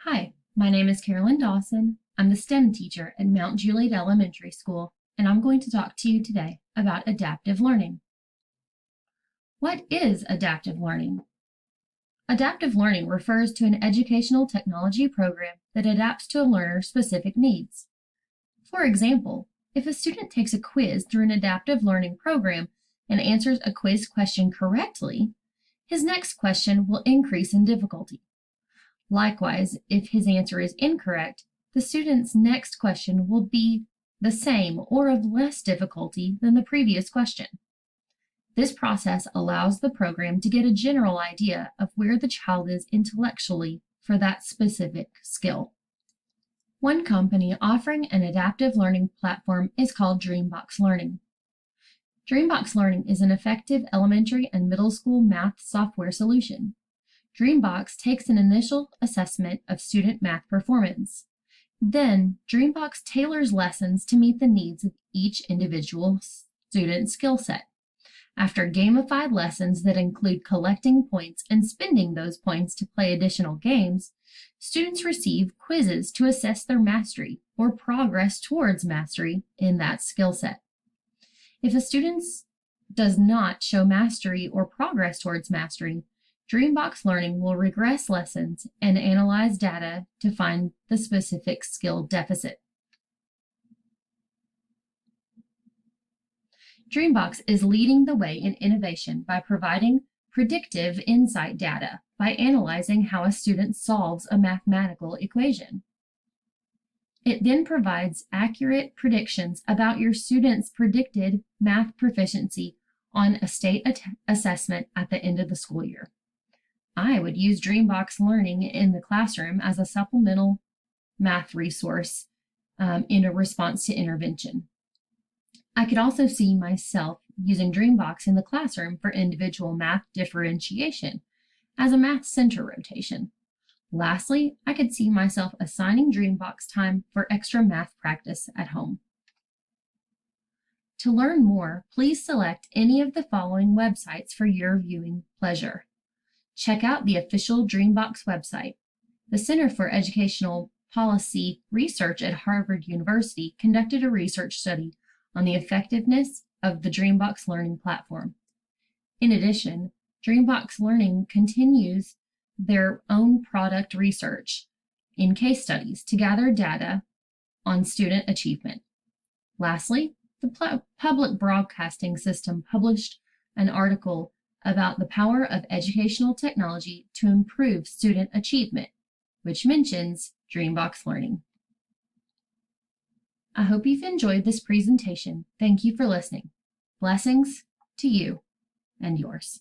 Hi, my name is Carolyn Dawson. I'm the STEM teacher at Mount Juliet Elementary School, and I'm going to talk to you today about adaptive learning. What is adaptive learning? Adaptive learning refers to an educational technology program that adapts to a learner's specific needs. For example, if a student takes a quiz through an adaptive learning program and answers a quiz question correctly, his next question will increase in difficulty. Likewise, if his answer is incorrect, the student's next question will be the same or of less difficulty than the previous question. This process allows the program to get a general idea of where the child is intellectually for that specific skill. One company offering an adaptive learning platform is called Dreambox Learning. Dreambox Learning is an effective elementary and middle school math software solution. Dreambox takes an initial assessment of student math performance. Then, Dreambox tailors lessons to meet the needs of each individual student's skill set. After gamified lessons that include collecting points and spending those points to play additional games, students receive quizzes to assess their mastery or progress towards mastery in that skill set. If a student does not show mastery or progress towards mastery, Dreambox Learning will regress lessons and analyze data to find the specific skill deficit. Dreambox is leading the way in innovation by providing predictive insight data by analyzing how a student solves a mathematical equation. It then provides accurate predictions about your student's predicted math proficiency on a state assessment at the end of the school year. I would use Dreambox Learning in the classroom as a supplemental math resource in a response to intervention. I could also see myself using Dreambox in the classroom for individual math differentiation as a math center rotation. Lastly, I could see myself assigning Dreambox time for extra math practice at home. To learn more, please select any of the following websites for your viewing pleasure. Check out the official Dreambox website. The Center for Educational Policy Research at Harvard University conducted a research study on the effectiveness of the Dreambox Learning platform. In addition, Dreambox Learning continues their own product research in case studies to gather data on student achievement. Lastly, the Public Broadcasting System published an article about the power of educational technology to improve student achievement, which mentions Dreambox Learning. I hope you've enjoyed this presentation. Thank you for listening. Blessings to you and yours.